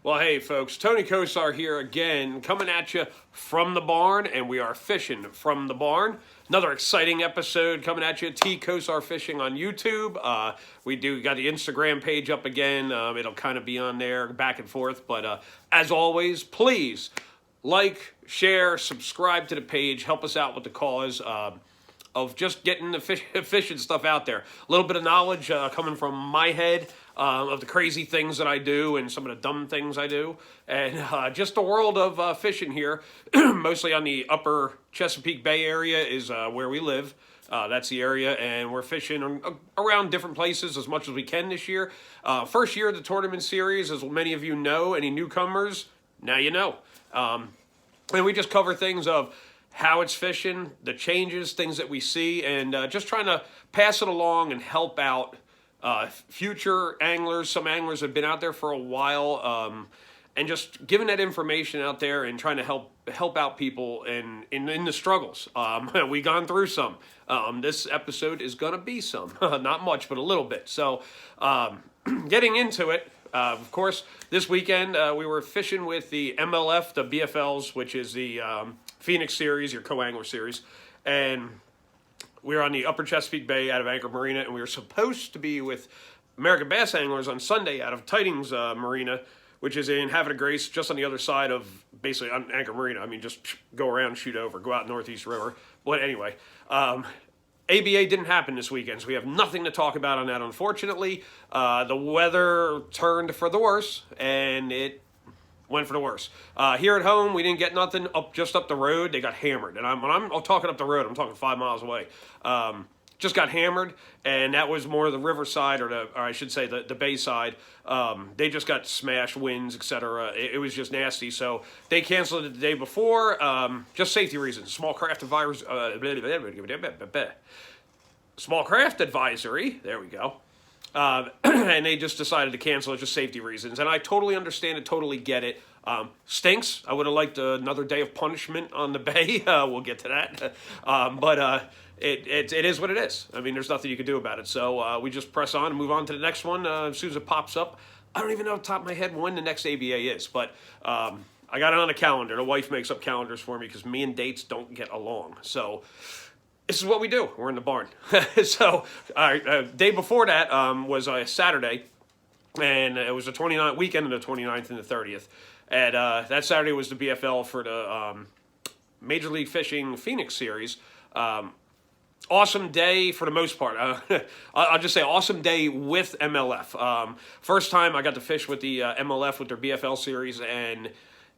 Well, hey, folks, Tony Kosar here again, coming at you from the barn, and we are fishing from the barn. Another exciting episode coming at you. T Kosar Fishing on YouTube. We got the Instagram page up again. It'll kind of be on there back and forth. But as always, please like, share, subscribe to the page. Help us out with the cause of just getting the fishing stuff out there. A little bit of knowledge coming from my head of the crazy things that I do and some of the dumb things I do. And just the world of fishing here, mostly on the Upper Chesapeake Bay area is where we live. That's the area, and we're fishing around different places as much as we can this year. First year of the tournament series, as many of you know. Any newcomers, now you know. And we just cover things of how it's fishing, the changes, things that we see, and just trying to pass it along and help out future anglers. Some anglers have been out there for a while, and just giving that information out there and trying to help out people in the struggles. We've gone through some. This episode is going to be some. Not much, but a little bit. So getting into it, of course, this weekend we were fishing with the MLF, the BFLs, which is the Phoenix series, your co-angler series, and we were on the Upper Chesapeake Bay out of Anchor Marina, and we were supposed to be with American Bass Anglers on Sunday out of Tidings Marina, which is in Havre de Grace, just on the other side of, basically, on Anchor Marina. I mean, just go around, shoot over, go out Northeast River. But anyway, ABA didn't happen this weekend, so we have nothing to talk about on that, unfortunately. The weather turned for the worse, and it went for the worse. Here at home, we didn't get nothing just up the road. They got hammered. And when I'm talking up the road, I'm talking 5 miles away. Just got hammered, and that was more the riverside, or I should say the bay side. They just got smashed, winds, etc. It was just nasty. So they canceled it the day before, just safety reasons. Small craft advisory. There we go. And they just decided to cancel it, just safety reasons. And I totally understand it, totally get it. Stinks. I would have liked another day of punishment on the bay. We'll get to that. But it is what it is. I mean, there's nothing you can do about it. So we just press on and move on to the next one as soon as it pops up. I don't even know off the top of my head when the next ABA is, but I got it on a calendar. The wife makes up calendars for me because me and dates don't get along. So this is what we do. We're in the barn. So day before that was a Saturday, and it was the 29th weekend of the 29th and the 30th. And that Saturday was the BFL for the Major League Fishing Phoenix Series. Awesome day for the most part. I'll just say awesome day with MLF. First time I got to fish with the MLF with their BFL series, and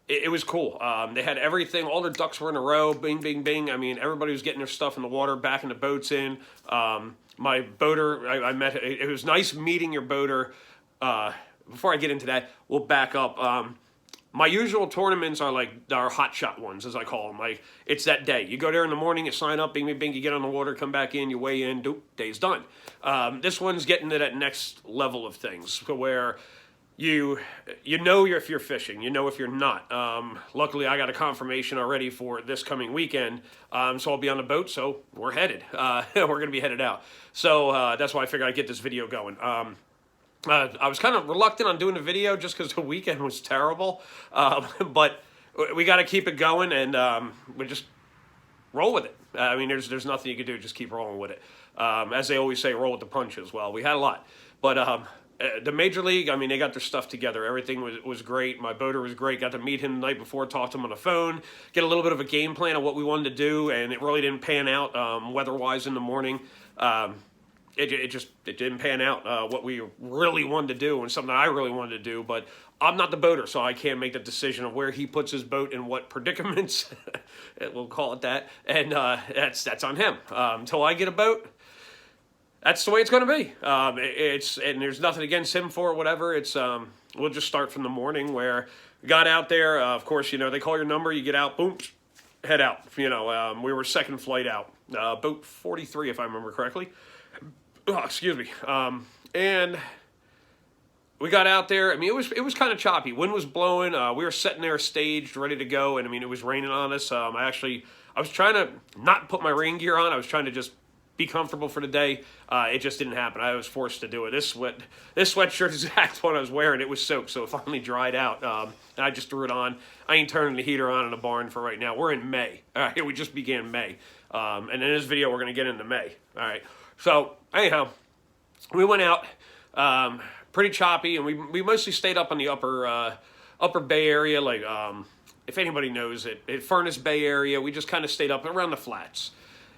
it was cool. They had everything. All their ducks were in a row. Bing, bing, bing. I mean, everybody was getting their stuff in the water, backing the boats in. My boater, I met. It was nice meeting your boater. Before I get into that, we'll back up. My usual tournaments are like our hot shot ones, as I call them. Like, it's that day. You go there in the morning, you sign up, bing, bing, bing, you get on the water, come back in, you weigh in, doop, day's done. This one's getting to that next level of things where you know if you're fishing, you know if you're not. Luckily, I got a confirmation already for this coming weekend, so I'll be on the boat, so we're headed. We're going to be headed out. So that's why I figured I'd get this video going. I was kind of reluctant on doing the video just because the weekend was terrible, but we got to keep it going, and we just roll with it. I mean, there's nothing you can do, just keep rolling with it. As they always say, roll with the punches. Well, we had a lot, but the Major League, I mean, they got their stuff together. Everything was great. My boater was great. Got to meet him the night before, talk to him on the phone, get a little bit of a game plan of what we wanted to do, and it really didn't pan out weather-wise in the morning. It didn't pan out what we really wanted to do, and something I really wanted to do, but I'm not the boater, so I can't make the decision of where he puts his boat in what predicaments, we'll call it that, and that's on him. Until I get a boat, that's the way it's going to be. And there's nothing against him for it, whatever. It's we'll just start from the morning where we got out there. Of course, you know, they call your number, you get out, boom, head out. You know, we were second flight out, boat 43 if I remember correctly. Oh, excuse me. And we got out there. I mean, it was kind of choppy. Wind was blowing. We were sitting there staged, ready to go, and I mean, it was raining on us. I was trying to not put my rain gear on. I was trying to just be comfortable for the day. It just didn't happen. I was forced to do it. This sweatshirt is the exact one I was wearing. It was soaked, so it finally dried out. And I just threw it on. I ain't turning the heater on in the barn for right now. We're in May. All right, we just began May. And in this video, we're going to get into May. All right. So anyhow, we went out. Pretty choppy, and we mostly stayed up on the upper Bay area, like if anybody knows it, Furnace Bay area. We just kind of stayed up around the flats,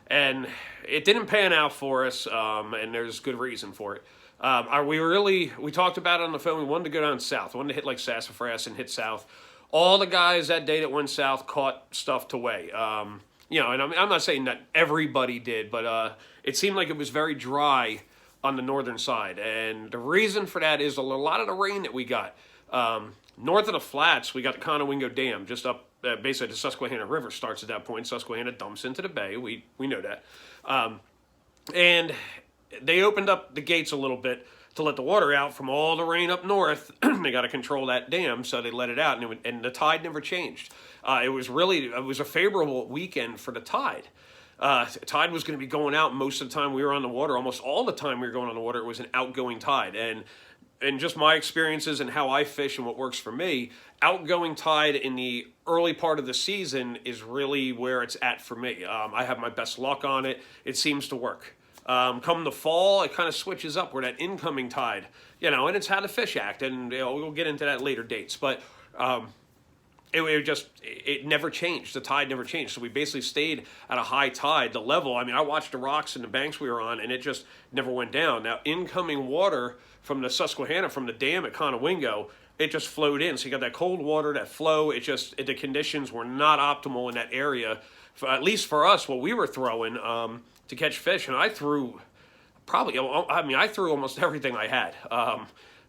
and it didn't pan out for us, and there's good reason for it. We talked about it on the phone. We wanted to go down south. We wanted to hit like Sassafras and hit south. All the guys that day that went south caught stuff to weigh. And I'm not saying that everybody did, but it seemed like it was very dry on the northern side, and the reason for that is a lot of the rain that we got. North of the flats, we got the Conowingo Dam, just up, basically the Susquehanna River starts at that point. Susquehanna dumps into the bay, we know that. And they opened up the gates a little bit to let the water out from all the rain up north. They got to control that dam, so they let it out, and the tide never changed. It was a favorable weekend for the tide. Tide was going to be going out most of the time we were on the water. Almost all the time we were going on the water, it was an outgoing tide. And just my experiences and how I fish and what works for me, outgoing tide in the early part of the season is really where it's at for me. I have my best luck on it. It seems to work. Come the fall, it kind of switches up where that incoming tide, and it's how the fish act. And we'll get into that at later dates. But it never changed. The tide never changed. So we basically stayed at a high tide. The level, I watched the rocks and the banks we were on, and it just never went down. Now, incoming water from the Susquehanna, from the dam at Conowingo, it just flowed in. So you got that cold water, that flow. The conditions were not optimal in that area, at least for us, what we were throwing to catch fish. And I threw almost everything I had.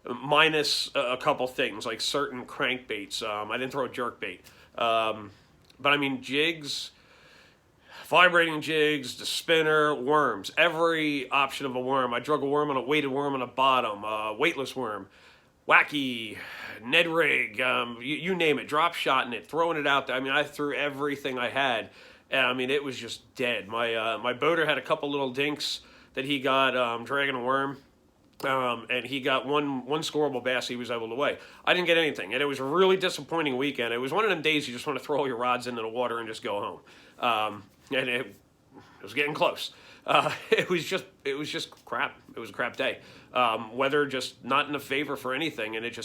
Minus a couple things, like certain crankbaits. I didn't throw a jerkbait. But jigs, vibrating jigs, the spinner, worms. Every option of a worm. I drug a worm on a weighted worm on the bottom, weightless worm, wacky, Ned rig, you name it, drop shotting it, throwing it out there. I threw everything I had. And it was just dead. My boater had a couple little dinks that he got dragging a worm. And he got one scoreable bass he was able to weigh. I didn't get anything, and it was a really disappointing weekend. It was one of them days you just want to throw all your rods into the water and just go home. And it was getting close. It was just crap. It was a crap day. Weather just not in the favor for anything, and it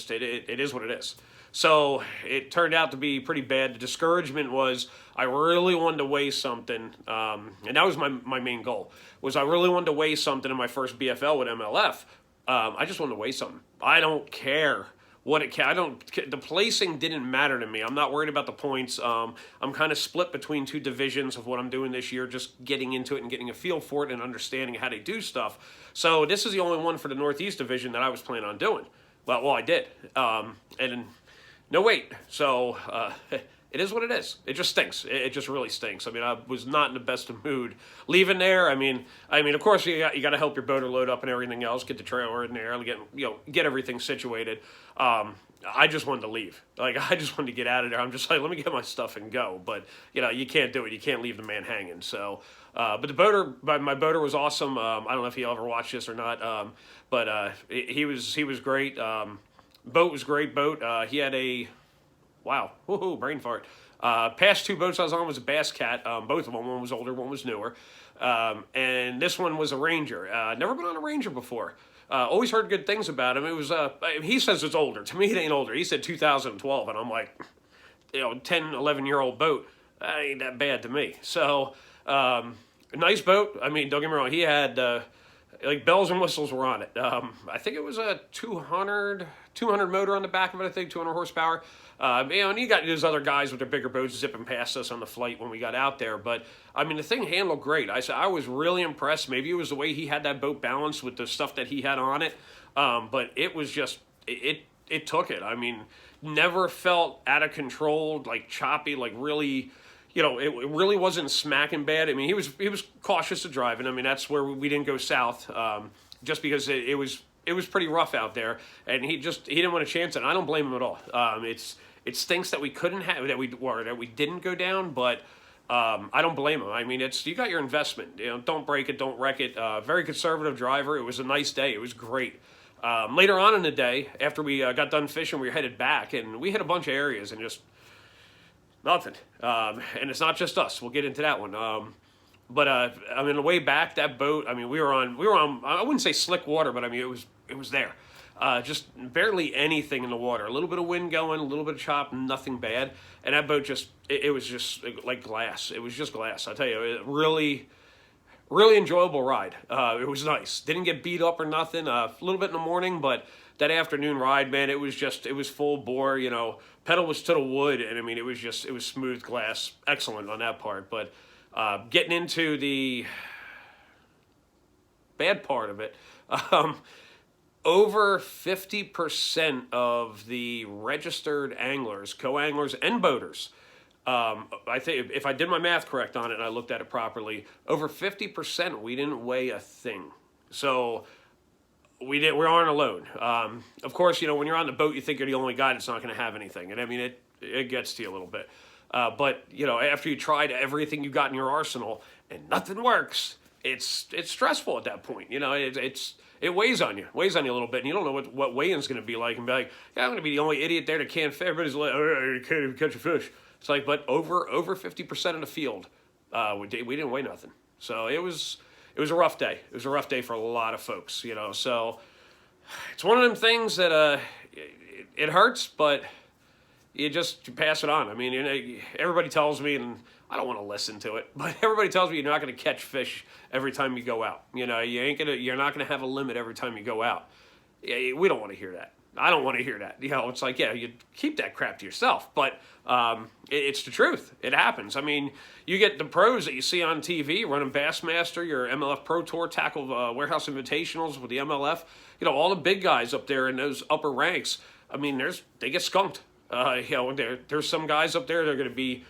is what it is. So it turned out to be pretty bad. The discouragement was I really wanted to weigh something, and that was my main goal. Was I really wanted to weigh something in my first BFL with MLF. I just wanted to weigh something. I don't care what it can. The placing didn't matter to me. I'm not worried about the points. I'm kind of split between two divisions of what I'm doing this year, just getting into it and getting a feel for it and understanding how they do stuff. So this is the only one for the Northeast division that I was planning on doing. Well, I did. And no weight. So it is what it is. It just stinks. It just really stinks. I was not in the best of mood leaving there. Of course you got to help your boater load up and everything else, get the trailer in there, get everything situated. I just wanted to leave. I just wanted to get out of there. I'm just like, let me get my stuff and go. But you can't do it. You can't leave the man hanging. So, but my boater was awesome. I don't know if he'll ever watch this or not. But he was great. Boat was great boat. He had a wow, woohoo, brain fart. Past two boats I was on was a Bass Cat. Both of them, one was older, one was newer. And this one was a Ranger. Never been on a Ranger before. Always heard good things about him. It was, he says it's older. To me, it ain't older. He said 2012, and I'm like, 10, 11-year-old boat. That ain't that bad to me. So, nice boat. Don't get me wrong. He had, bells and whistles were on it. I think it was a 200 motor on the back of it, 200 horsepower. And you got those other guys with their bigger boats zipping past us on the flight when we got out there. But, the thing handled great. I was really impressed. Maybe it was the way he had that boat balanced with the stuff that he had on it. But it was just, it took it. Never felt out of control, choppy, really, it really wasn't smacking bad. He was cautious of driving. That's where we didn't go south, just because it was pretty rough out there, and he didn't want to chance it. And I don't blame him at all. It stinks that we couldn't have that we didn't go down, but I don't blame him. I mean, you got your investment. You know, don't break it, don't wreck it. Very conservative driver. It was a nice day. It was great. Later on in the day, after we got done fishing, we were headed back, and we hit a bunch of areas and just nothing. And it's not just us. We'll get into that one. But I mean, the way back, that boat. I mean, we were on. I wouldn't say slick water, but I mean, it was there. Just barely anything in the water. A little bit of wind going, a little bit of chop, nothing bad. And that boat it was just like glass. It was just glass. I tell you, it really, really enjoyable ride. It was nice. Didn't get beat up or nothing. A little bit in the morning, but that afternoon ride, man, it was full bore. You know, pedal was to the wood, and I mean, it was smooth glass. Excellent on that part. But getting into the bad part of it. Over 50% of the registered anglers, co-anglers, and boaters, I think if I did my math correct on it and I looked at it properly, over 50% we didn't weigh a thing. So we aren't alone. Of course, you know, when you're on the boat, you think you're the only guy that's not going to have anything, and I mean it gets to you a little bit. But you know, after you tried everything you got in your arsenal and nothing works, it's stressful at that point. You know, it weighs on you a little bit, and you don't know what weigh-in's going to be like, and be like, yeah, I'm going to be the only idiot there that can't fish. Everybody's like, oh, you can't even catch a fish. It's like, but over 50% of the field, we didn't weigh nothing. So it was a rough day. It was a rough day for a lot of folks, you know. So it's one of them things that it hurts, but you pass it on. I mean, you know, everybody tells me, and I don't want to listen to it, but everybody tells me you're not going to catch fish every time you go out. You know, you're not going to have a limit every time you go out. We don't want to hear that. I don't want to hear that. You know, it's like, yeah, you keep that crap to yourself, but it's the truth. It happens. I mean, you get the pros that you see on TV running Bassmaster, your MLF Pro Tour, Tackle Warehouse Invitationals with the MLF. You know, all the big guys up there in those upper ranks. I mean, they get skunked. You know, there's some guys up there that are going to be,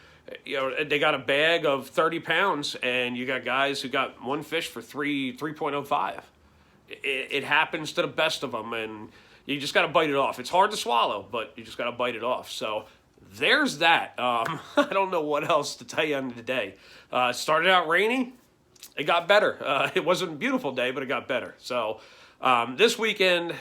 you know, they got a bag of 30 pounds, and you got guys who got one fish for 3.05. It happens to the best of them, and you just got to bite it off. It's hard to swallow, but you just got to bite it off. So there's that. I don't know what else to tell you on the day. It started out rainy. It got better. It wasn't a beautiful day, but it got better. So this weekend,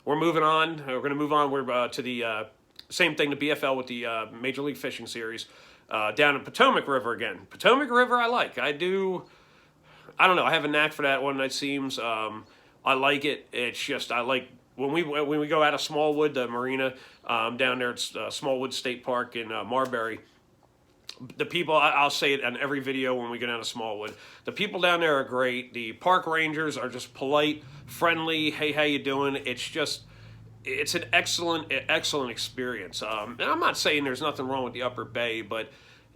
we're moving on. We're going to move on. We're to the same thing, the BFL with the Major League Fishing Series down in Potomac River again. Potomac River I like. I don't know. I have a knack for that one, it seems. I like it. It's just I like when we go out of Smallwood, the marina down there at Smallwood State Park in Marbury. The people, I'll say it on every video when we go down to Smallwood, the people down there are great. The park rangers are just polite, friendly. Hey, how you doing? It's an excellent experience. And I'm not saying there's nothing wrong with the Upper Bay, but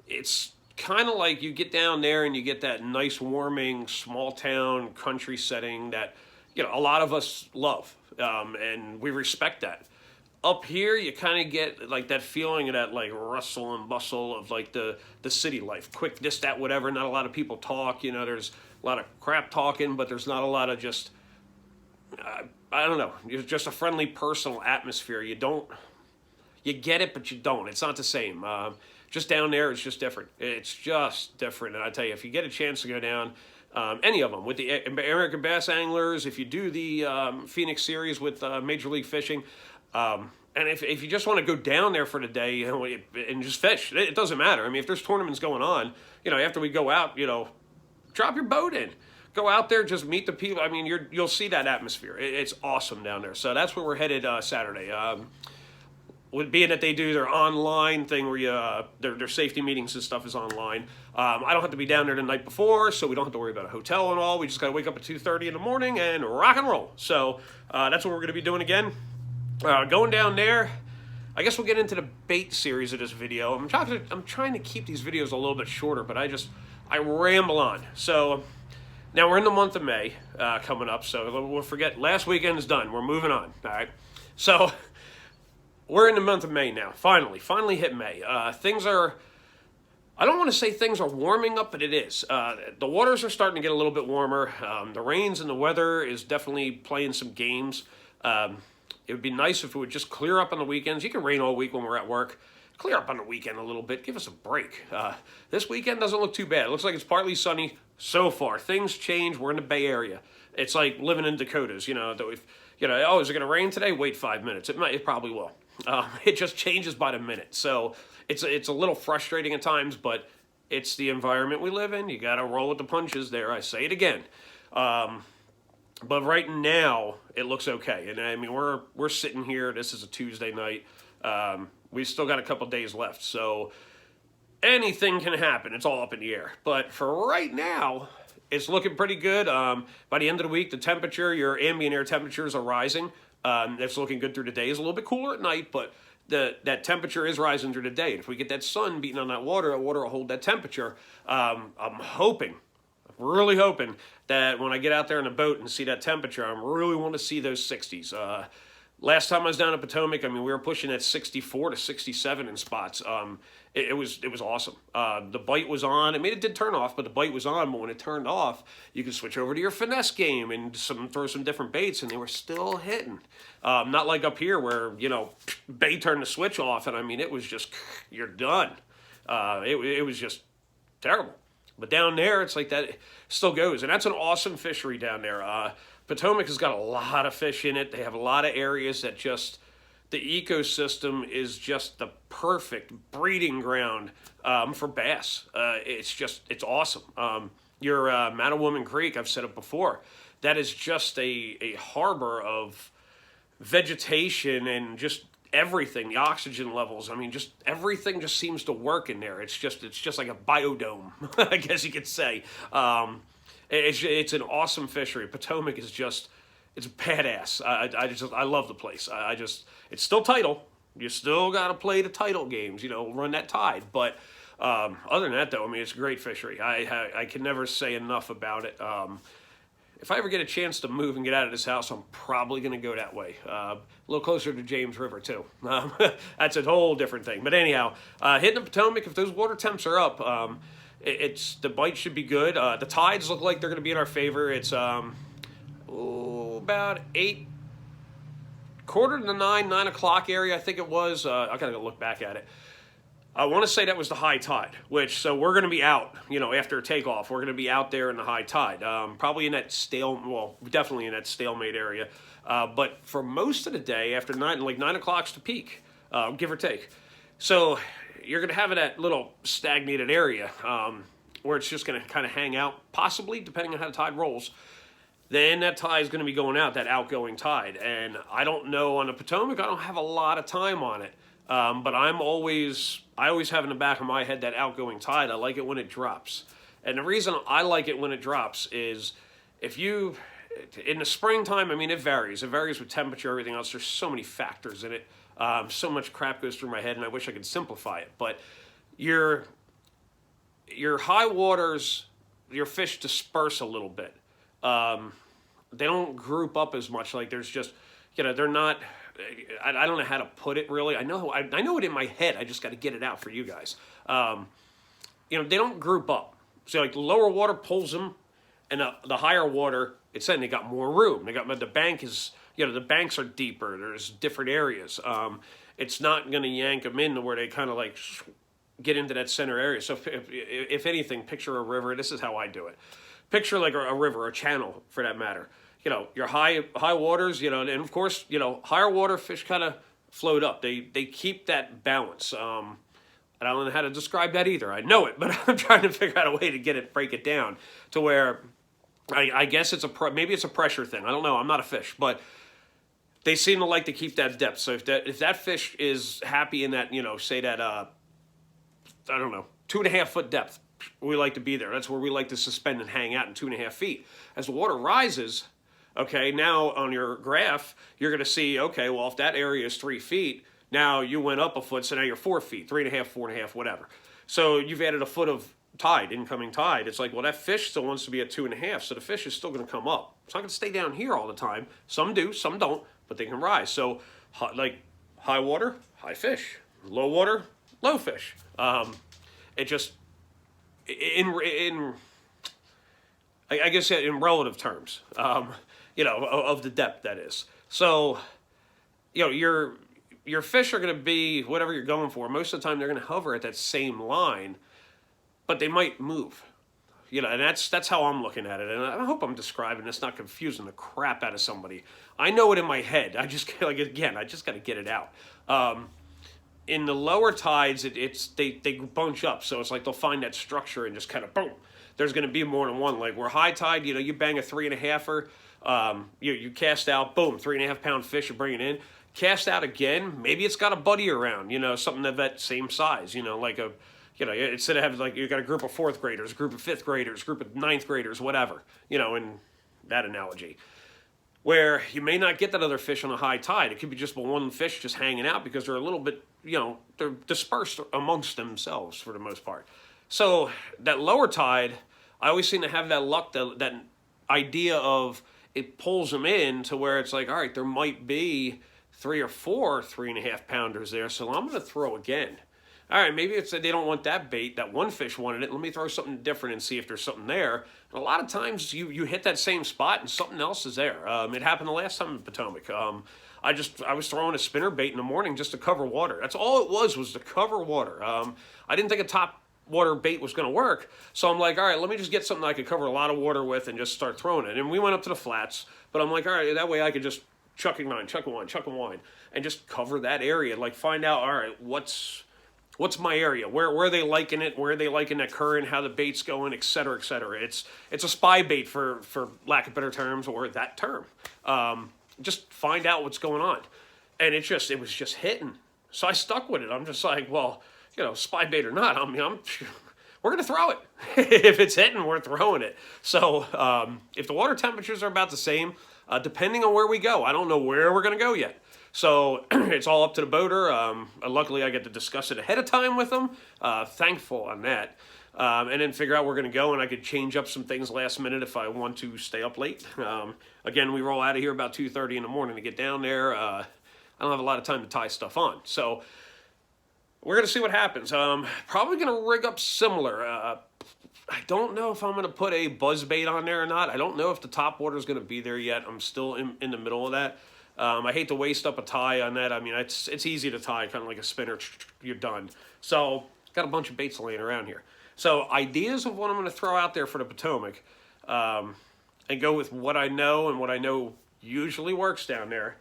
it's kind of like you get down there and you get that nice, warming, small town country setting that, you know, a lot of us love, and we respect that. Up here, you kind of get like that feeling of that like rustle and bustle of like the city life, quick this, that, whatever. Not a lot of people talk. You know, there's a lot of crap talking, but there's not a lot of just. I don't know. It's just a friendly, personal atmosphere. You get it, but you don't. It's not the same. Just down there, it's just different. It's just different. And I tell you, if you get a chance to go down, any of them, with the American Bass Anglers, if you do the Phoenix Series with Major League Fishing, and if you just want to go down there for the day, you know, and just fish, it doesn't matter. I mean, if there's tournaments going on, you know, after we go out, you know, drop your boat in. Go out there, just meet the people. I mean, you'll see that atmosphere. It's awesome down there. So that's where we're headed Saturday. With being that they do their online thing where their safety meetings and stuff is online. I don't have to be down there the night before, so we don't have to worry about a hotel and all. We just got to wake up at 2:30 in the morning and rock and roll. So that's what we're going to be doing again. Going down there, I guess we'll get into the bait series of this video. I'm trying to keep these videos a little bit shorter, but I ramble on. So now we're in the month of May coming up, so we'll forget. Last weekend is done. We're moving on, all right? So we're in the month of May now. Finally hit May. Things are, I don't want to say things are warming up, but it is. The waters are starting to get a little bit warmer. The rains and the weather is definitely playing some games. It would be nice if it would just clear up on the weekends. You can rain all week when we're at work. clear up on the weekend a little bit. Give us a break. This weekend doesn't look too bad. It looks like it's partly sunny so far. Things change. We're in the Bay Area. It's like living in Dakotas. Oh, is it going to rain today? Wait 5 minutes. It probably will. It just changes by the minute. So it's a little frustrating at times, but it's the environment we live in. You got to roll with the punches there. I say it again. But right now, it looks okay. And I mean, we're sitting here. This is a Tuesday night. We've still got a couple days left. So anything can happen. It's all up in the air. But for right now, it's looking pretty good. By the end of the week, the temperature, your ambient air temperatures are rising. It's looking good through the day. It's a little bit cooler at night, but that temperature is rising through the day. And if we get that sun beating on that water will hold that temperature. I'm really hoping that when I get out there in the boat and see that temperature, I really want to see those 60s. Last time I was down at Potomac, I mean, we were pushing at 64 to 67 in spots. It was awesome. The bite was on. I mean, it did turn off, but the bite was on. But when it turned off, you could switch over to your finesse game and throw some different baits, and they were still hitting. Not like up here where, bait turned the switch off, and I mean, it was just, you're done. It was just terrible. But down there, it's like that it still goes. And that's an awesome fishery down there. Potomac has got a lot of fish in it. They have a lot of areas that just, the ecosystem is just the perfect breeding ground for bass. It's awesome. Your Mattawoman Creek, I've said it before, that is just a harbor of vegetation and just everything, the oxygen levels. I mean, just everything just seems to work in there. It's just like a biodome, I guess you could say. It's an awesome fishery. Potomac is just, it's badass. I love the place. It's still tidal. You still got to play the tidal games, run that tide. But other than that, though, I mean, it's a great fishery. I can never say enough about it. If I ever get a chance to move and get out of this house, I'm probably going to go that way. A little closer to James River, too. That's a whole different thing. But anyhow, hitting the Potomac, if those water temps are up, the bite should be good. The tides look like they're going to be in our favor. It's about 8, quarter to 9, 9 o'clock area, I think it was. I got to go look back at it. I want to say that was the high tide, so we're going to be out, after takeoff. We're going to be out there in the high tide, probably in that definitely in that stalemate area. But for most of the day, after 9 o'clock's the peak, give or take. So you're going to have that little stagnated area where it's just going to kind of hang out, possibly, depending on how the tide rolls. Then that tide is going to be going out, that outgoing tide. And I don't know, on the Potomac, I don't have a lot of time on it. But I always have in the back of my head that outgoing tide. I like it when it drops. And the reason I like it when it drops is in the springtime, I mean, it varies. It varies with temperature, everything else. There's so many factors in it. So much crap goes through my head, and I wish I could simplify it. But your high waters, your fish disperse a little bit. They don't group up as much. Like there's just, they're not... I don't know how to put it really. I know it in my head. I just got to get it out for you guys. They don't group up. So like the lower water pulls them, and the higher water, it's saying they got more room. The bank is, the banks are deeper. There's different areas. It's not going to yank them in to where they kind of like get into that center area. So if anything, picture a river. This is how I do it. Picture like a river, a channel for that matter. Your high waters, and of course, higher water fish kind of float up. They keep that balance. I don't know how to describe that either. I know it, but I'm trying to figure out a way to break it down to where I guess maybe it's a pressure thing. I don't know. I'm not a fish, but they seem to like to keep that depth. So if that fish is happy in that, say that, I don't know, 2.5 foot depth, we like to be there. That's where we like to suspend and hang out in 2.5 feet. As the water rises, okay, now on your graph, you're going to see, okay, well, if that area is 3 feet, now you went up a foot, so now you're 4 feet, 3.5, 4.5, whatever. So you've added a foot of tide, incoming tide. It's like, well, that fish still wants to be at 2.5, so the fish is still going to come up. It's not going to stay down here all the time. Some do, some don't, but they can rise. So, like, high water, high fish. Low water, low fish. It just, I guess in relative terms, of the depth, that is. So, your fish are going to be whatever you're going for. Most of the time, they're going to hover at that same line, but they might move. You know, and that's how I'm looking at it. And I hope I'm describing this, not confusing the crap out of somebody. I know it in my head. I just got to get it out. In the lower tides, they bunch up, so it's like they'll find that structure and just kind of boom. There's going to be more than one. Like where high tide, you know, you bang a 3.5er, you cast out, boom, 3.5 pound fish, you bring it in. Cast out again, maybe it's got a buddy around, you know, something of that same size, you know, like a, you know, instead of having like you got a group of 4th graders, a group of 5th graders, a group of 9th graders, whatever, you know, in that analogy. Where you may not get that other fish on a high tide. It could be just one fish just hanging out because they're a little bit, you know, they're dispersed amongst themselves for the most part. So that lower tide, I always seem to have that luck, that idea of it pulls them in to where it's like, all right, there might be 3 or 4 3.5 pounders there, so I'm going to throw again. All right, maybe it's that they don't want that bait. That one fish wanted it. Let me throw something different and see if there's something there. And a lot of times you hit that same spot and something else is there. It happened the last time in Potomac. I was throwing a spinner bait in the morning just to cover water. That's all it was to cover water. I didn't think a top water bait was going to work. So I'm like, all right, let me just get something I could cover a lot of water with and just start throwing it. And we went up to the flats, but I'm like, all right, that way I could just chuck a wine, and just cover that area. Like find out, all right, what's my area? Where are they liking it? Where are they liking that current? How the bait's going, et cetera, et cetera. It's a spy bait for lack of better terms, or that term. Just find out what's going on. And it was just hitting. So I stuck with it. I'm just like, well, you know, spy bait or not, we're going to throw it. If it's hitting, we're throwing it. So if the water temperatures are about the same, depending on where we go, I don't know where we're going to go yet. So it's all up to the boater. Luckily, I get to discuss it ahead of time with them. Thankful on that. And then figure out where we're going to go, and I could change up some things last minute if I want to stay up late. Again, we roll out of here about 2:30 in the morning to get down there. I don't have a lot of time to tie stuff on. So we're going to see what happens. Probably going to rig up similar. I don't know if I'm going to put a buzz bait on there or not. I don't know if the top water is going to be there yet. I'm still in the middle of that. I hate to waste up a tie on that. I mean, it's easy to tie, kind of like a spinner. You're done. So got a bunch of baits laying around here. So ideas of what I'm going to throw out there for the Potomac, and go with what I know and what I know usually works down there.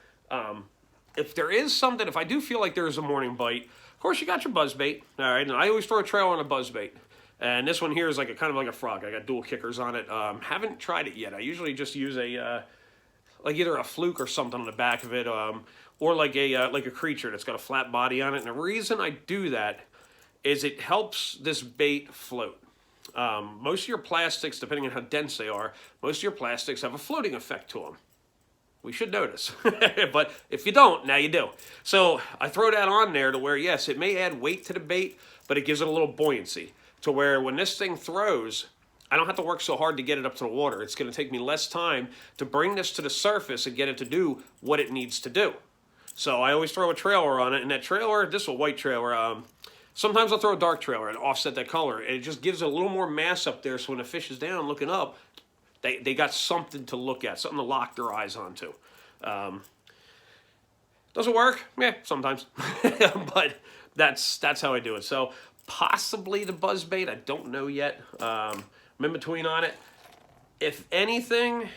If there is something, if I do feel like there is a morning bite, of course you got your buzz bait. All right, and I always throw a trail on a buzz bait. And this one here is like kind of like a frog. I got dual kickers on it. Haven't tried it yet. I usually just use like either a fluke or something on the back of it, or like a creature that's got a flat body on it. And the reason I do that is it helps this bait float. Most of your plastics, depending on how dense they are, most of your plastics have a floating effect to them. We should notice. But if you don't, now you do. So I throw that on there to where, yes, it may add weight to the bait, but it gives it a little buoyancy to where when this thing throws, I don't have to work so hard to get it up to the water. It's going to take me less time to bring this to the surface and get it to do what it needs to do. So I always throw a trailer on it, and that trailer, this is a white trailer. Sometimes I'll throw a dark trailer and offset that color, and it just gives it a little more mass up there, so when the fish is down looking up, they got something to look at, something to lock their eyes onto. Does it work? Yeah, sometimes. But that's how I do it. So possibly the buzz bait, I don't know yet. I'm in between on it. If anything,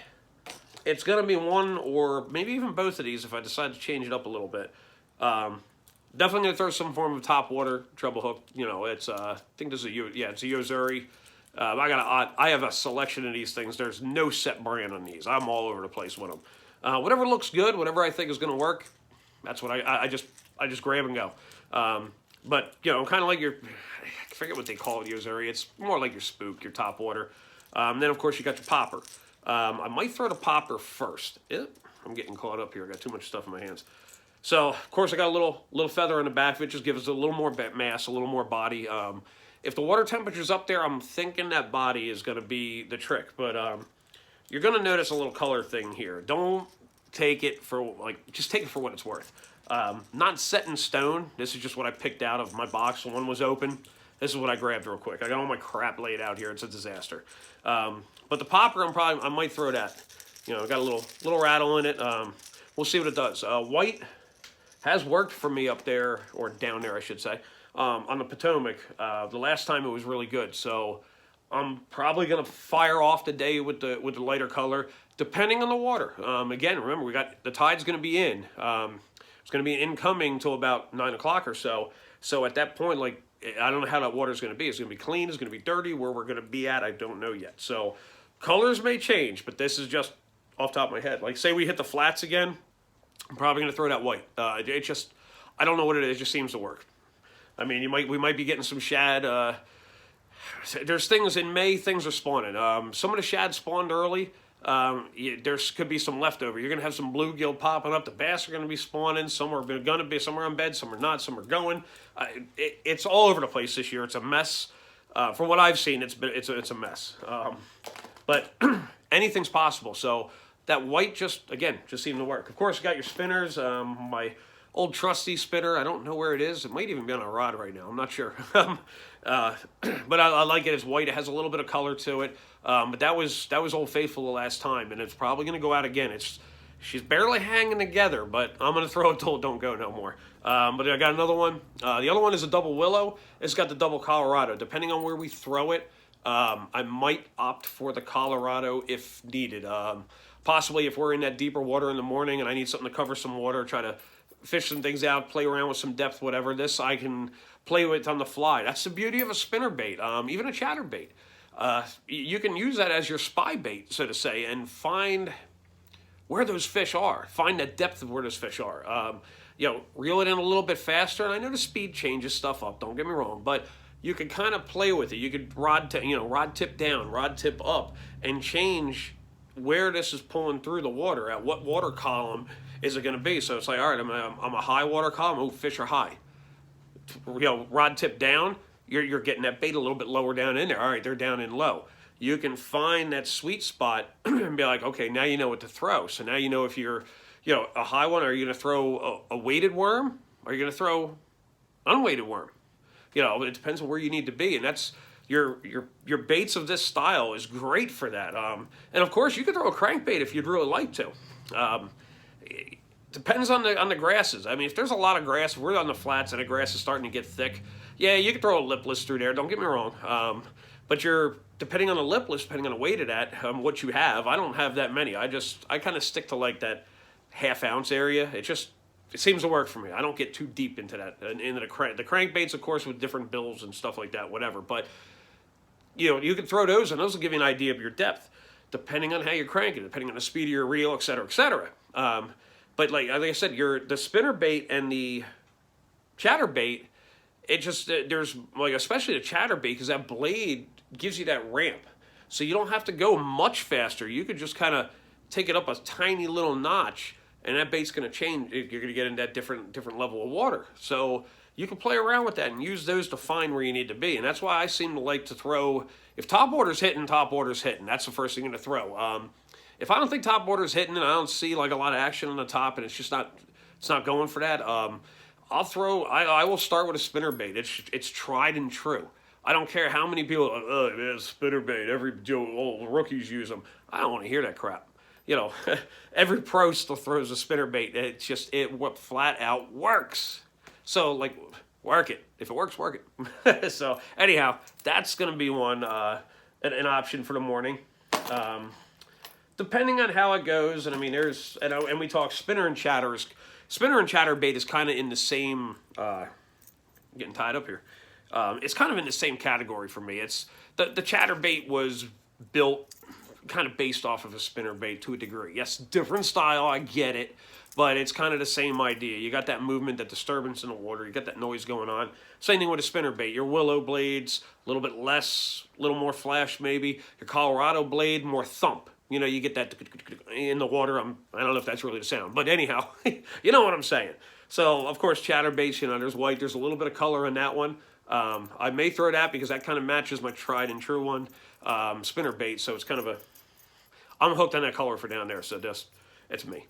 it's going to be one or maybe even both of these if I decide to change it up a little bit. Definitely going to throw some form of top water treble hook. You know, it's I think this is it's a Yozuri. I have a selection of these things. There's no set brand on these. I'm all over the place with them. Whatever looks good, whatever I think is going to work, that's what I just grab and go. But you know, kind of like I forget what they call it, Yozuri. It's more like your spook, your top water. Then of course you got your popper. I might throw the popper first. I'm getting caught up here. I got too much stuff in my hands. So of course I got a little feather in the back of it. Just gives us a little more mass, a little more body. If the water temperature's up there, I'm thinking that body is going to be the trick. But you're going to notice a little color thing here. Don't take it for, just take it for what it's worth. Not set in stone. This is just what I picked out of my box when one was open. This is what I grabbed real quick. I got all my crap laid out here. It's a disaster. But the popper, I might throw that. You know, got a little rattle in it. We'll see what it does. White has worked for me up there, or down there, I should say, on the Potomac. The last time it was really good. So I'm probably going to fire off today with the lighter color, depending on the water. Again, remember, we got the tide's going to be in. It's going to be incoming till about 9 o'clock or so. So at that point, like, I don't know how that water's going to be. It's going to be clean. It's going to be dirty. Where we're going to be at, I don't know yet. So colors may change, but this is just off the top of my head. Like, say we hit the flats again, I'm probably going to throw that white. It just, I don't know what it is. It just seems to work. I mean, we might be getting some shad. There's things in May. Things are spawning. Some of the shad spawned early. There could be some leftover. You're going to have some bluegill popping up. The bass are going to be spawning. Some are going to be. Some are on bed. Some are not. Some are going. It's all over the place this year. It's a mess. From what I've seen, it's a mess. But anything's possible. So that white just seemed to work. Of course, you got your spinners. My old trusty spinner. I don't know where it is. It might even be on a rod right now. I'm not sure. But I like it. It's white. It has a little bit of color to it. But that was Old Faithful the last time, and it's probably going to go out again. She's barely hanging together, but I'm going to throw it till it don't go no more. But I got another one. The other one is a double willow. It's got the double Colorado. Depending on where we throw it, I might opt for the Colorado if needed. Possibly if we're in that deeper water in the morning and I need something to cover some water, try to fish some things out, play around with some depth, whatever. This I can play with on the fly. That's the beauty of a spinner bait, even a chatter bait. You can use that as your spy bait, so to say, and find where those fish are. Find the depth of where those fish are. Reel it in a little bit faster. And I know the speed changes stuff up. Don't get me wrong, but you can kind of play with it. You could rod tip down, rod tip up, and change where this is pulling through the water. At what water column is it going to be? So it's like, all right, I'm a high water column. Oh, fish are high. Rod tip down. You're getting that bait a little bit lower down in there. All right, they're down in low. You can find that sweet spot and be like, okay, now you know what to throw. So now you know if you're, a high one, are you going to throw a weighted worm? Or are you going to throw unweighted worm? It depends on where you need to be, and that's your baits of this style is great for that. And of course, you could throw a crankbait if you'd really like to. It depends on the grasses. I mean, if there's a lot of grass, if we're on the flats and the grass is starting to get thick, yeah, you can throw a lipless through there. Don't get me wrong. But depending on the lipless, depending on the weight of that, what you have. I don't have that many. I kind of stick to like that half-ounce area. It seems to work for me. I don't get too deep into that. Into the crankbaits, of course, with different bills and stuff like that, whatever. But you can throw those, and those will give you an idea of your depth, depending on how you're cranking, depending on the speed of your reel, et cetera, et cetera. But like I said, the spinner bait and the chatter bait, it just there's like especially the chatter bait because that blade gives you that ramp, so you don't have to go much faster. You could just kind of take it up a tiny little notch, and that bait's going to change. You're going to get in that different level of water. So you can play around with that and use those to find where you need to be. And that's why I seem to like to throw, if top water's hitting, top water's hitting. That's the first thing I'm going to throw. If I don't think top water's hitting and I don't see like a lot of action on the top and it's not going for that, I will start with a spinner bait. It's tried and true. I don't care how many people, it's spinner bait. All rookies use them. I don't want to hear that crap. Every pro still throws a spinner bait. It flat out works. So, like, work it. If it works, work it. So, anyhow, that's going to be an option for the morning. Depending on how it goes, and I mean, and we talk spinner and chatters. Spinner and chatter bait is kind of in the same, getting tied up here. It's kind of in the same category for me. It's the chatter bait was built kind of based off of a spinner bait to a degree. Yes, different style, I get it, but it's kind of the same idea. You got that movement, that disturbance in the water, you got that noise going on. Same thing with a spinner bait. Your willow blades, a little bit less, a little more flash maybe. Your Colorado blade, more thump. You get that in the water. I don't know if that's really the sound, but anyhow, you know what I'm saying. So, of course, chatter baits, there's white, there's a little bit of color in that one. I may throw that because that kind of matches my tried and true one, spinner bait, so it's kind of I'm hooked on that color for down there, so it's me.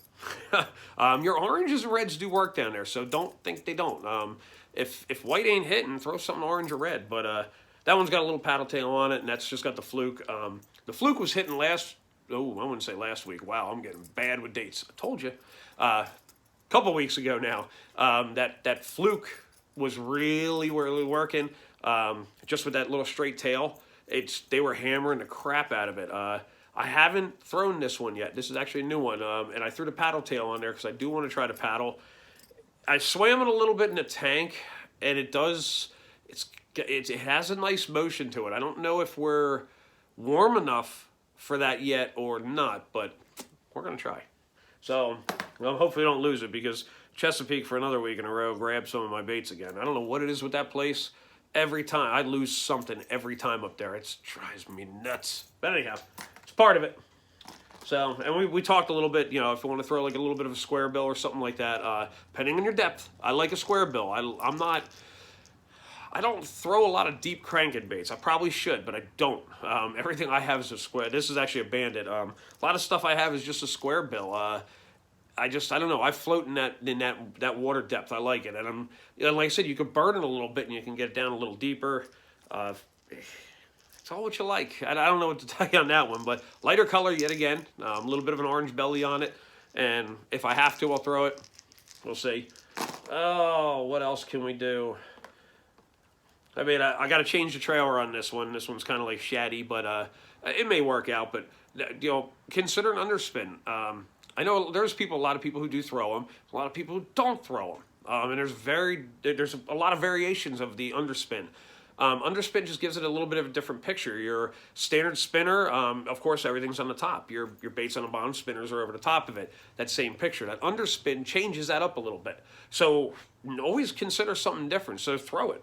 Your oranges and reds do work down there, so don't think they don't. If white ain't hitting, throw something orange or red, but that one's got a little paddle tail on it, and that's just got the fluke. The fluke was hitting I wouldn't say last week. Wow, I'm getting bad with dates. I told you. couple weeks ago now. That fluke was really working. Just with that little straight tail, they were hammering the crap out of it. I haven't thrown this one yet. This is actually a new one, and I threw the paddle tail on there because I do want to try to paddle. I swam it a little bit in the tank, and it has a nice motion to it. I don't know if we're warm enough for that yet or not, but we're gonna try. So, well, hopefully we don't lose it, because Chesapeake for another week in a row grabbed some of my baits again. I don't know what it is with that place. Every time I lose something every time up there. It drives me nuts. But anyhow, it's part of it. So, and we talked a little bit, you know, if you want to throw like a little bit of a square bill or something like that, depending on your depth. I like a square bill. I don't throw a lot of deep cranking baits. I probably should, but I don't. Everything I have is a square. This is actually a bandit. A lot of stuff I have is just a square bill. I don't know. I float in that water depth. I like it, and like I said, you can burn it a little bit, and you can get it down a little deeper. It's all what you like. I don't know what to tell you on that one, but lighter color yet again. A little bit of an orange belly on it, and if I have to, I'll throw it. We'll see. Oh, what else can we do? I mean, I got to change the trailer on this one. This one's kind of like shaddy, but it may work out. But you know, consider an underspin. I know there's a lot of people who do throw them. A lot of people who don't throw them. And there's a lot of variations of the underspin. Underspin just gives it a little bit of a different picture. Your standard spinner, of course, everything's on the top. Your baits on the bottom, spinners are over the top of it. That same picture. That underspin changes that up a little bit. So always consider something different. So throw it.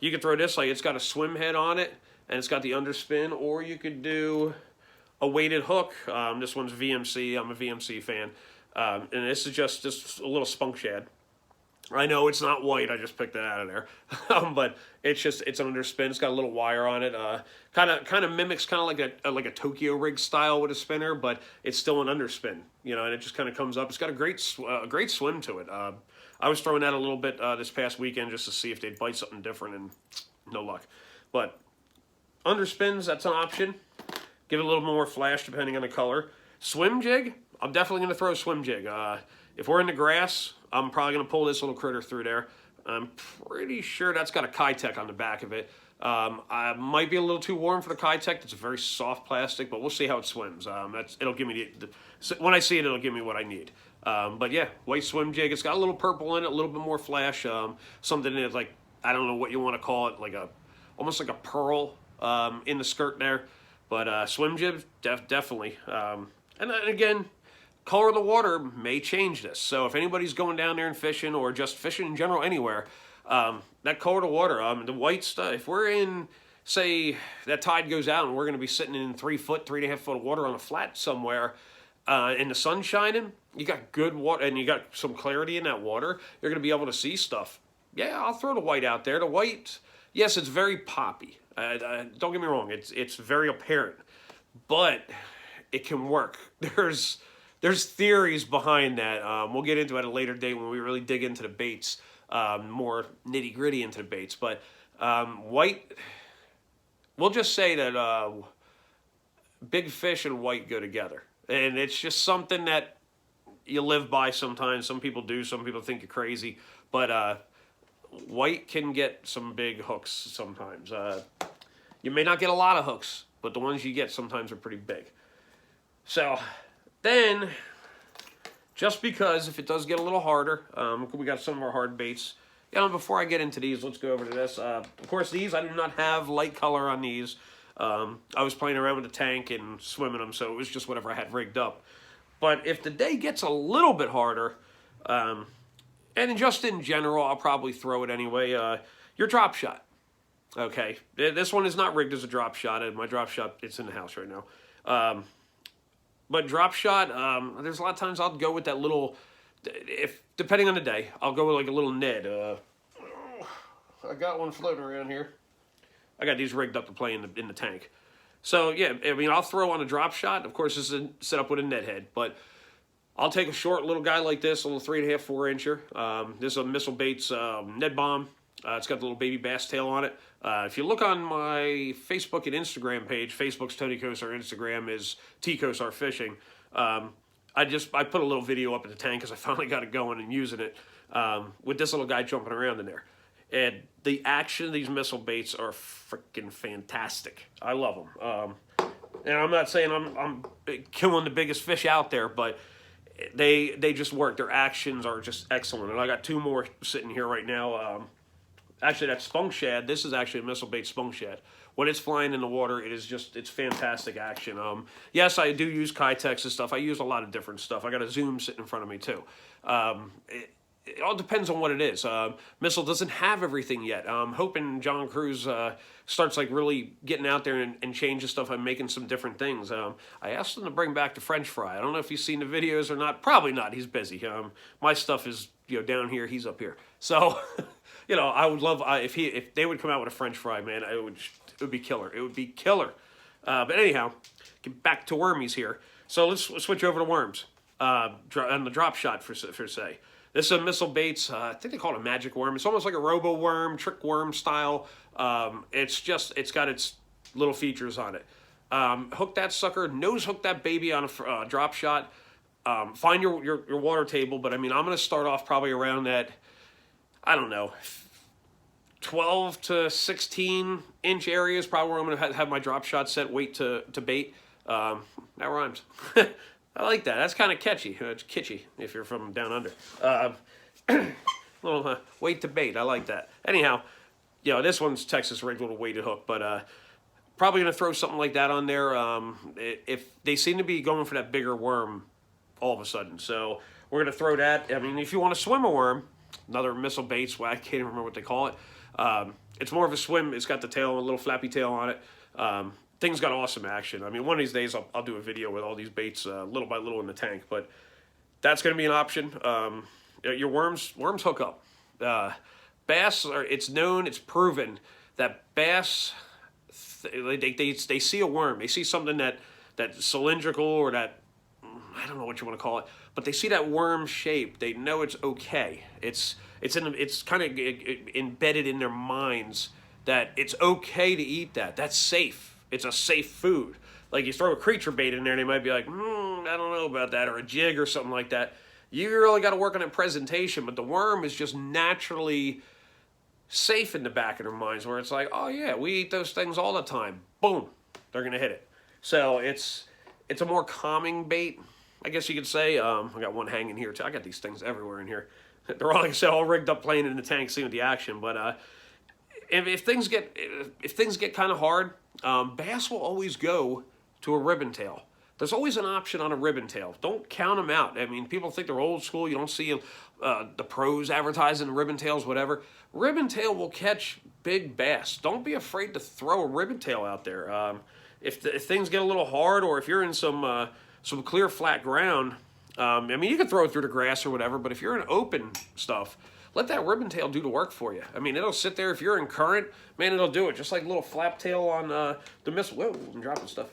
You could throw this like it's got a swim head on it, and it's got the underspin, or you could do a weighted hook. This one's VMC. I'm a VMC fan. And this is just a little spunk shad. I know it's not white. I just picked it out of there. But it's an underspin. It's got a little wire on it. Kind of mimics like a Tokyo rig style with a spinner, but it's still an underspin. You know, and it just kind of comes up. It's got a great swim to it. I was throwing that a little bit this past weekend just to see if they'd bite something different, and no luck. But underspins, that's an option. Give it a little more flash depending on the color. Swim jig, I'm definitely going to throw a swim jig. If we're in the grass, I'm probably going to pull this little critter through there. I'm pretty sure that's got a Kitech on the back of it. I might be a little too warm for the Kitech. It's a very soft plastic, but we'll see how it swims. It'll give me when I see it, it'll give me what I need. But yeah, white swim jig. It's got a little purple in it, a little bit more flash. Something that's like, I don't know what you want to call it, like almost like a pearl in the skirt there. But swim jib, definitely. And again, color of the water may change this. So if anybody's going down there and fishing, or just fishing in general anywhere, that color of the water, the white stuff, if we're in, say, that tide goes out and we're going to be sitting in 3.5 foot of water on a flat somewhere, and the sun's shining, you got good water, and you got some clarity in that water, you're going to be able to see stuff. Yeah, I'll throw the white out there. The white, yes, it's very poppy. Don't get me wrong, it's very apparent, but it can work. There's theories behind that. We'll get into it at a later date when we really dig into the baits, more nitty gritty into the baits. But white, we'll just say that big fish and white go together, and it's just something that you live by sometimes. Some people do. Some people think you're crazy, but white can get some big hooks sometimes. You may not get a lot of hooks, but the ones you get sometimes are pretty big. So then, just because if it does get a little harder, we got some of our hard baits. Before I get into these, let's go over to this. Of course, these, I do not have light color on these. I was playing around with the tank and swimming them, so it was just whatever I had rigged up. But if the day gets a little bit harder, and just in general, I'll probably throw it anyway, your drop shot. Okay, this one is not rigged as a drop shot, and my drop shot, it's in the house right now. But drop shot, there's a lot of times I'll go with that little, depending on the day, I'll go with like a little Ned. I got one floating around here. I got these rigged up to play in the tank. So yeah, I mean, I'll throw on a drop shot. Of course, this is set up with a Ned head, but I'll take a short little guy like this, a little 3.5, 4 incher. This is a Missile Baits Ned Bomb. It's got the little baby bass tail on it. If you look on my Facebook and Instagram page, Facebook's Tony Kosar, Instagram is T Kosar Fishing. I put a little video up in the tank because I finally got it going and using it with this little guy jumping around in there. And the action of these missile baits are freaking fantastic. I love them. And I'm not saying I'm killing the biggest fish out there, but they just work. Their actions are just excellent. And I got 2 more sitting here right now. Actually, that's spunk shad. This is actually a missile bait spunk shad. When it's flying in the water, it's fantastic action. Yes, I do use Kitex and stuff. I use a lot of different stuff. I got a zoom sitting in front of me too. It all depends on what it is. Missile doesn't have everything yet. I'm hoping John Cruz starts like really getting out there and changing stuff and making some different things. I asked him to bring back the French fry. I don't know if you've seen the videos or not. Probably not. He's busy. My stuff is down here. He's up here. So I would love if they would come out with a French fry, man. It would be killer. It would be killer. But anyhow, get back to wormies here. So let's switch over to worms on the drop shot for say. This is a missile baits. I think they call it a magic worm. It's almost like a robo worm, trick worm style. It's got its little features on it. Hook that sucker, nose hook that baby on a drop shot. Find your water table, but I mean, I'm going to start off probably around that, I don't know, 12 to 16 inch area is probably where I'm going to have my drop shot set, weight to bait. That rhymes. I like that. That's kind of catchy. It's kitschy if you're from down under. Little weight to bait. I like that. Anyhow, this one's Texas rigged little weighted hook, but probably going to throw something like that on there. If they seem to be going for that bigger worm all of a sudden. So we're going to throw that. I mean, if you want to swim a worm, another missile baits, well, I can't even remember what they call it. It's more of a swim. It's got the tail, a little flappy tail on it. Thing's got awesome action. I mean, one of these days I'll do a video with all these baits little by little in the tank, but that's going to be an option. Your worms hook up. Bass it's known, it's proven that bass, they see a worm, they see something that cylindrical or that, I don't know what you want to call it, but they see that worm shape, they know it's okay. It's kind of embedded in their minds that it's okay to eat that. That's safe. It's a safe food. Like you throw a creature bait in there and they might be like, I don't know about that, or a jig or something like that. You really got to work on that presentation, but the worm is just naturally safe in the back of their minds where it's like, oh yeah, we eat those things all the time. Boom, they're going to hit it. So it's a more calming bait, I guess you could say. I got one hanging here too. I got these things everywhere in here. They're all, like I said, all rigged up playing in the tank, seeing the action. But if things get kind of hard, bass will always go to a ribbon tail. There's always an option on a ribbon tail. Don't count them out. I mean, people think they're old school. You don't see the pros advertising ribbon tails, whatever. Ribbon tail will catch big bass. Don't be afraid to throw a ribbon tail out there. If things get a little hard, or if you're in some clear flat ground, I mean, you can throw it through the grass or whatever, but if you're in open stuff, let that ribbon tail do the work for you. I mean, it'll sit there. If you're in current, man, it'll do it. Just like a little flap tail on the missile. Whoa, I'm dropping stuff.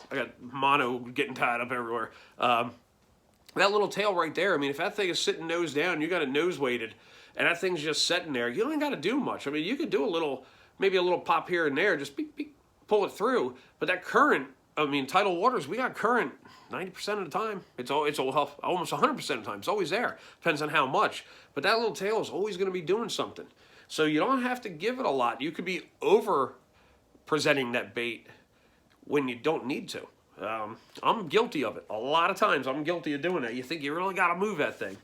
I got mono getting tied up everywhere. That little tail right there, I mean, if that thing is sitting nose down, you got it nose weighted, and that thing's just sitting there, you don't even got to do much. I mean, you could do maybe a little pop here and there, just beep, beep, pull it through. But that current, I mean, tidal waters, we got current 90% of the time. It's almost 100% of the time. It's always there. Depends on how much. But that little tail is always going to be doing something. So you don't have to give it a lot. You could be over presenting that bait when you don't need to. I'm guilty of it. A lot of times I'm guilty of doing that. You think you really got to move that thing.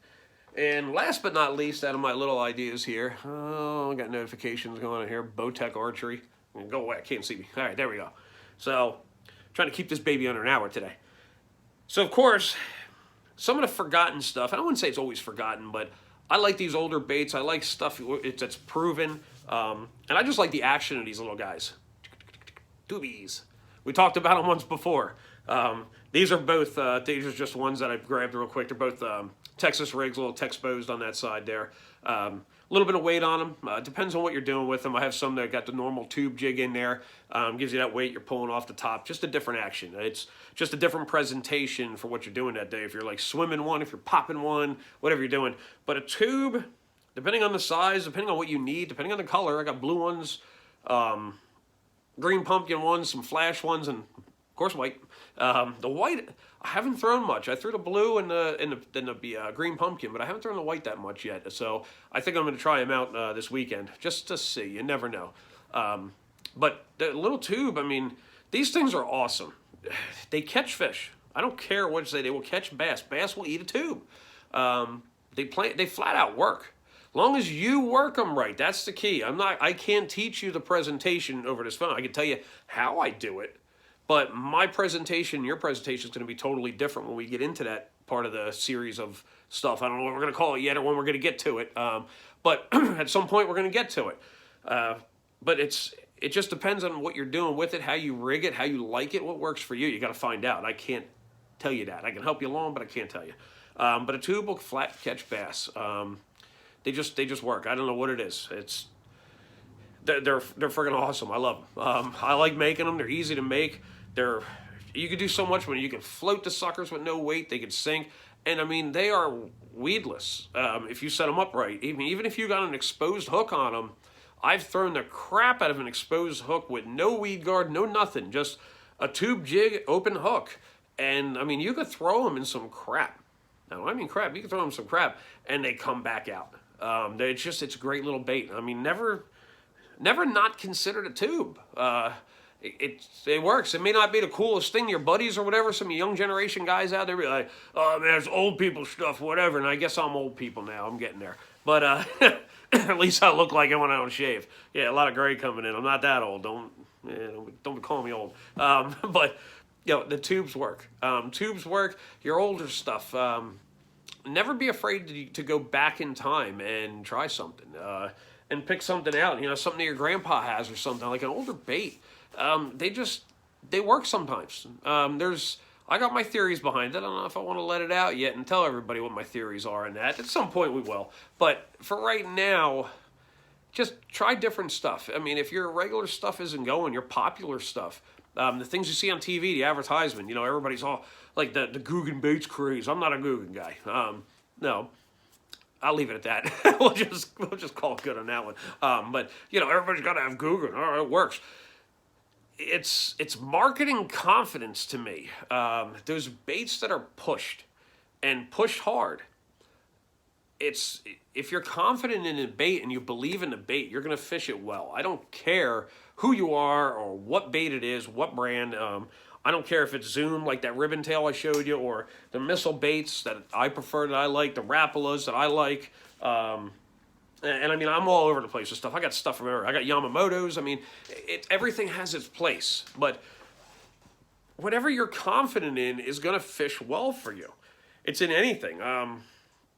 And last but not least, out of my little ideas here, I got notifications going on here. Bowtech Archery. Go away. I can't see me. All right, there we go. So, trying to keep this baby under an hour today. So, of course, some of the forgotten stuff, and I wouldn't say it's always forgotten, but I like these older baits. I like stuff that's proven. And I just like the action of these little guys. Doobies. We talked about them once before. These are these are just ones that I grabbed real quick. They're both Texas rigs, a little Texposed on that side there. A little bit of weight on them. Depends on what you're doing with them. I have some that got the normal tube jig in there. Gives you that weight you're pulling off the top. Just a different action. It's just a different presentation for what you're doing that day. If you're like swimming one, if you're popping one, whatever you're doing. But a tube, depending on the size, depending on what you need, depending on the color. I got blue ones, green pumpkin ones, some flash ones, and of course, white. The white, I haven't thrown much. I threw the blue and the green pumpkin, but I haven't thrown the white that much yet. So I think I'm going to try them out this weekend just to see. You never know. But the little tube, I mean, these things are awesome. They catch fish. I don't care what you say. They will catch bass. Bass will eat a tube. They flat out work. Long as you work them right, that's the key. I can't teach you the presentation over this phone. I can tell you how I do it, but my presentation, your presentation is going to be totally different when we get into that part of the series of stuff. I don't know what we're going to call it yet or when we're going to get to it, but at some point we're going to get to it. But it just depends on what you're doing with it, how you rig it, how you like it, what works for you. You got to find out. I can't tell you that. I can help you along, but I can't tell you. But a tube will flat catch bass. They just work. I don't know what it is. They're friggin' awesome. I love them. I like making them. They're easy to make. You can do so much with it. You can float the suckers with no weight. They can sink, and I mean they are weedless if you set them up right. Even if you got an exposed hook on them, I've thrown the crap out of an exposed hook with no weed guard, no nothing, just a tube jig, open hook, and I mean you could throw them in some crap. Now I mean crap. You can throw them in some crap, and they come back out. It's a great little bait. I mean, never not considered a tube. It works. It may not be the coolest thing. Your buddies or whatever, some young generation guys out there be like, oh man, it's old people stuff, whatever. And I guess I'm old people now. I'm getting there. But at least I look like it when I don't shave. Yeah, a lot of gray coming in. I'm not that old. Don't call me old. But the tubes work. Tubes work. Your older stuff. Never be afraid to go back in time and try something and pick something out. Something that your grandpa has or something, like an older bait. They work sometimes. I got my theories behind it. I don't know if I want to let it out yet and tell everybody what my theories are in that. At some point we will. But for right now, just try different stuff. I mean, if your regular stuff isn't going, your popular stuff, the things you see on TV, the advertisement, everybody's all like the Guggen Baits craze. I'm not a Guggen guy. No, I'll leave it at that. we'll just call it good on that one. But everybody's got to have Guggen. All right, it works. It's marketing confidence to me. Those baits that are pushed and pushed hard. If you're confident in a bait and you believe in the bait, you're going to fish it well. I don't care who you are or what bait it is, what brand. I don't care if it's Zoom, like that ribbon tail I showed you, or the missile baits that I prefer, that I like, the Rapalas that I like. And I mean, I'm all over the place with stuff. I got stuff from everywhere. I got Yamamoto's. I mean, everything has its place. But whatever you're confident in is going to fish well for you. It's in anything.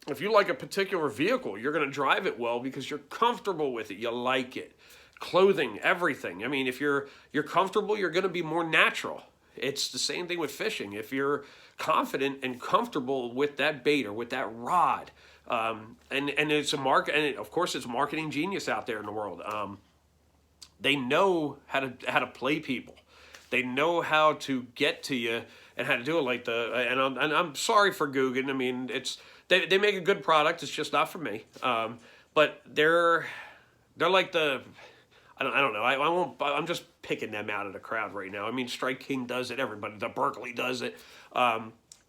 If you like a particular vehicle, you're going to drive it well because you're comfortable with it. You like it. Clothing, everything. I mean, if you're comfortable, you're going to be more natural. It's the same thing with fishing. If you're confident and comfortable with that bait or with that rod, and it's a market, and of course it's a marketing genius out there in the world. They know how to play people. They know how to get to you and how to do it. And I'm sorry for Guggen. I mean, they make a good product. It's just not for me. But they're like I don't know. I'm just picking them out of the crowd right now. I mean, Strike King does it. Everybody, the Berkeley does it.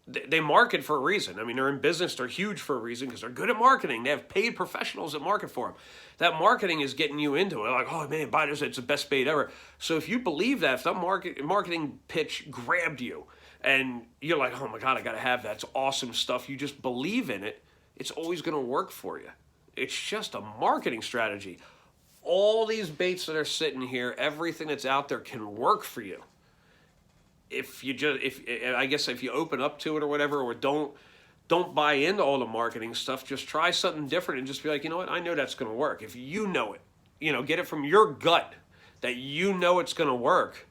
They market for a reason. I mean, they're in business. They're huge for a reason because they're good at marketing. They have paid professionals that market for them. That marketing is getting you into it. Like, oh man, buy this. It's the best bait ever. So if you believe that, if that marketing pitch grabbed you and you're like, oh my God, I got to have that. It's awesome stuff. You just believe in it. It's always going to work for you. It's just a marketing strategy. All these baits that are sitting here, everything that's out there can work for you. If you open up to it or whatever, or don't buy into all the marketing stuff, just try something different and just be like, you know what, I know that's going to work. If you know it, get it from your gut that you know it's going to work,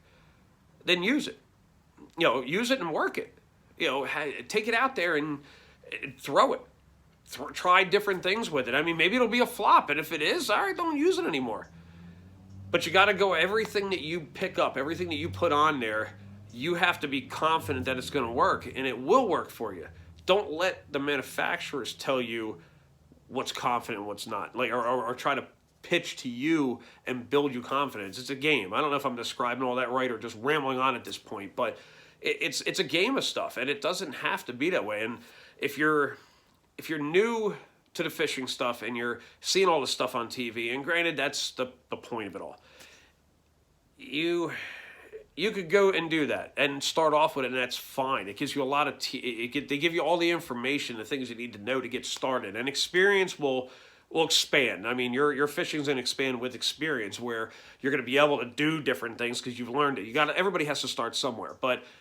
then use it. Use it and work it. Take it out there and throw it. Try different things with it. I mean, maybe it'll be a flop, and if it is, all right, don't use it anymore. But you got to go, everything that you pick up, everything that you put on there, you have to be confident that it's going to work, and it will work for you. Don't let the manufacturers tell you what's confident and what's not, or try to pitch to you and build you confidence. It's a game. I don't know if I'm describing all that right or just rambling on at this point, but it's a game of stuff, and it doesn't have to be that way. And if you're new to the fishing stuff and you're seeing all this stuff on TV, and granted, that's the point of it all, you could go and do that and start off with it, and that's fine. It gives you a lot of they give you all the information, the things you need to know to get started, and experience will expand. I mean, your fishing's gonna expand with experience, where you're gonna be able to do different things because you've learned it. Everybody has to start somewhere,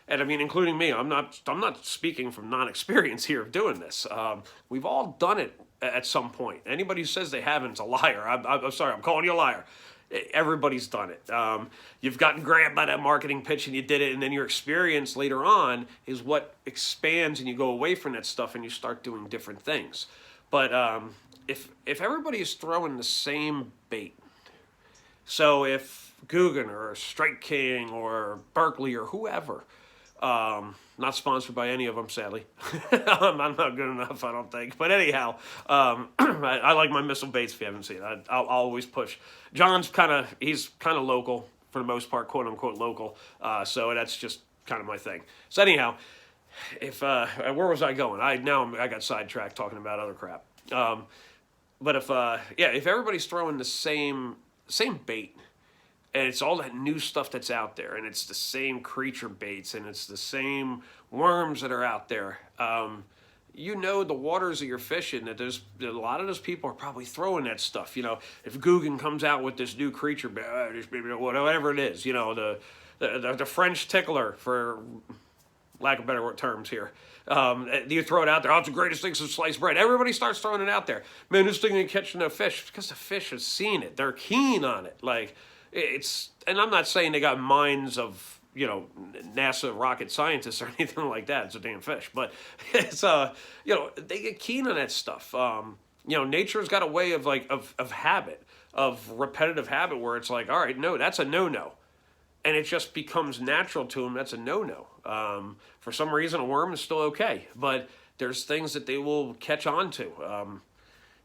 and I mean, including me. I'm not speaking from non-experience here of doing this. We've all done it at some point. Anybody who says they haven't is a liar. I'm sorry. I'm calling you a liar. Everybody's done it. You've gotten grabbed by that marketing pitch and you did it, and then your experience later on is what expands, and you go away from that stuff and you start doing different things. But if everybody is throwing the same bait, so if Guggen or Strike King or Berkeley or whoever, not sponsored by any of them, sadly. I'm not good enough, I don't think. But anyhow, I like my missile baits. If you haven't seen it, I'll always push. John's he's kind of local for the most part, quote unquote local. So that's just kind of my thing. So anyhow, where was I going? I got sidetracked talking about other crap. But if everybody's throwing the same bait, and it's all that new stuff that's out there, and it's the same creature baits, and it's the same worms that are out there, the waters that you're fishing, that there's a lot of those people are probably throwing that stuff. If Guggen comes out with this new creature bait, whatever it is, the French tickler, for lack of better terms here. You throw it out there. Oh, it's the greatest thing since sliced bread. Everybody starts throwing it out there. Man, this thing ain't catching no fish. It's because the fish have seen it. They're keen on it. And I'm not saying they got minds of, NASA rocket scientists or anything like that. It's a damn fish. But it's, they get keen on that stuff. Nature's got a way of habit, of repetitive habit, where it's like, all right, no, that's a no-no. And it just becomes natural to them. That's a no-no. For some reason, a worm is still okay. But there's things that they will catch on to.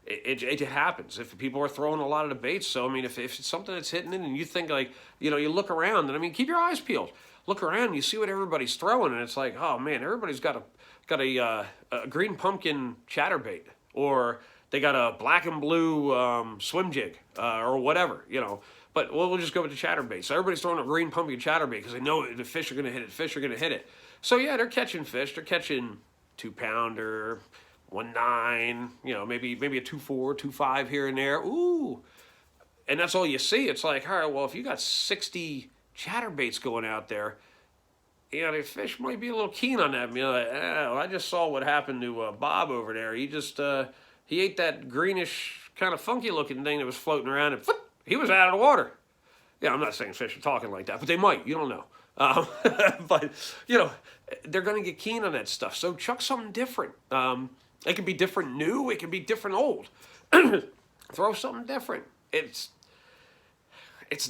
It happens if people are throwing a lot of the baits. So, I mean, if it's something that's hitting it and you think you look around, and I mean, keep your eyes peeled. Look around and you see what everybody's throwing, and it's like, oh man, everybody's got a green pumpkin chatterbait, or they got a black and blue swim jig, or whatever, But we'll just go with the chatterbait. So everybody's throwing a green pumpkin chatterbait because they know the fish are going to hit it. Fish are going to hit it. So yeah, they're catching fish. They're catching 2-pounder, 1.9, maybe a 2.4, 2.5 here and there. Ooh, and that's all you see. It's like, all right, well, if you got 60 chatterbaits going out there, the fish might be a little keen on that. I just saw what happened to Bob over there. He just he ate that greenish kind of funky looking thing that was floating around, and he was out of the water. Yeah, I'm not saying fish are talking like that, but they might. You don't know. But they're going to get keen on that stuff. So chuck something different. It can be different new. It can be different old. Throw something different. That's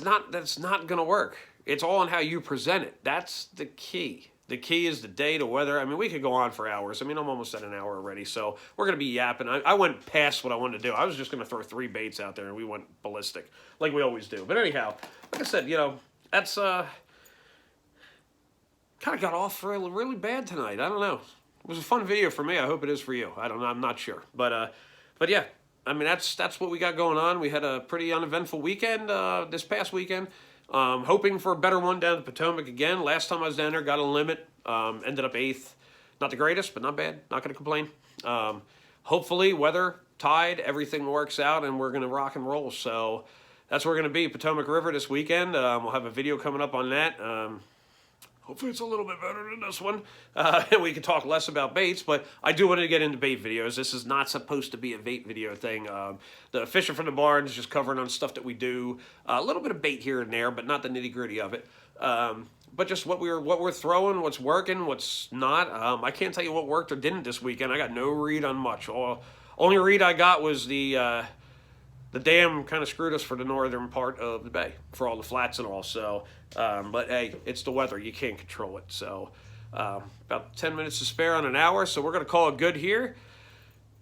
not going to work. It's all on how you present it. That's the key. The key is the day, the weather. I mean, we could go on for hours. I mean, I'm almost at an hour already, so we're going to be yapping. I went past what I wanted to do. I was just going to throw 3 baits out there, and we went ballistic, like we always do. But anyhow, like I said, that's kind of got off really, really bad tonight. I don't know. It was a fun video for me. I hope it is for you. I don't know. I'm not sure. But yeah, I mean, that's what we got going on. We had a pretty uneventful weekend this past weekend. Hoping for a better one down the Potomac again. Last time I was down there, got a limit. Ended up 8th. Not the greatest, but not bad. Not going to complain. Hopefully, weather, tide, everything works out, and we're going to rock and roll. So that's where we're going to be, Potomac River this weekend. We'll have a video coming up on that. Hopefully it's a little bit better than this one. And we can talk less about baits, but I do want to get into bait videos. This is not supposed to be a bait video thing. The fishing from the barn is just covering on stuff that we do. A little bit of bait here and there, but not the nitty-gritty of it. But just what we're throwing, what's working, what's not. I can't tell you what worked or didn't this weekend. I got no read on much. Only read I got was the dam kind of screwed us for the northern part of the bay, for all the flats and all. So, but hey, it's the weather. You can't control it. So, about 10 minutes to spare on an hour. So we're going to call it good here.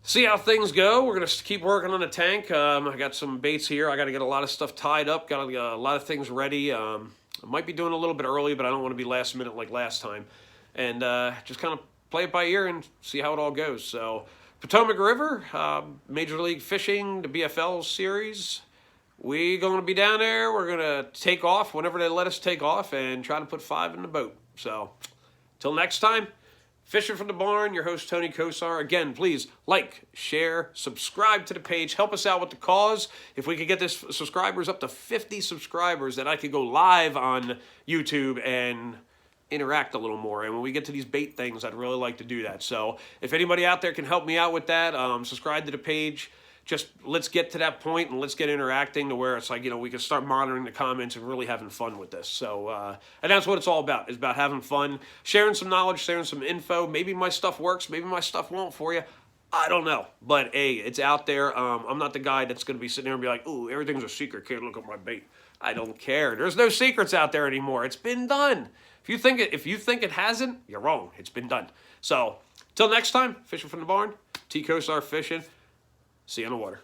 see how things go. We're going to keep working on the tank. I got some baits here. I got to get a lot of stuff tied up. Got a lot of things ready. I might be doing a little bit early, but I don't want to be last minute like last time. And just kind of play it by ear and see how it all goes. So Potomac River, Major League Fishing, the BFL series. We're going to be down there. We're going to take off whenever they let us take off and try to put 5 in the boat. So till next time. Fishing from the Barn, your host, Tony Kosar. Again, please like, share, subscribe to the page. Help us out with the cause. If we could get this subscribers up to 50 subscribers, that I could go live on YouTube and interact a little more. And when we get to these bait things, I'd really like to do that. So if anybody out there can help me out with that, subscribe to the page. Just let's get to that point and let's get interacting to where it's like, we can start monitoring the comments and really having fun with this. So, and that's what it's all about. It's about having fun, sharing some knowledge, sharing some info. Maybe my stuff works. Maybe my stuff won't for you. I don't know. But, hey, it's out there. I'm not the guy that's going to be sitting there and be like, ooh, everything's a secret. Can't look at my bait. I don't care. There's no secrets out there anymore. It's been done. If you think it hasn't, you're wrong. It's been done. So, till next time, Fishing from the Barn, T. Kosar Fishing. See you on the water.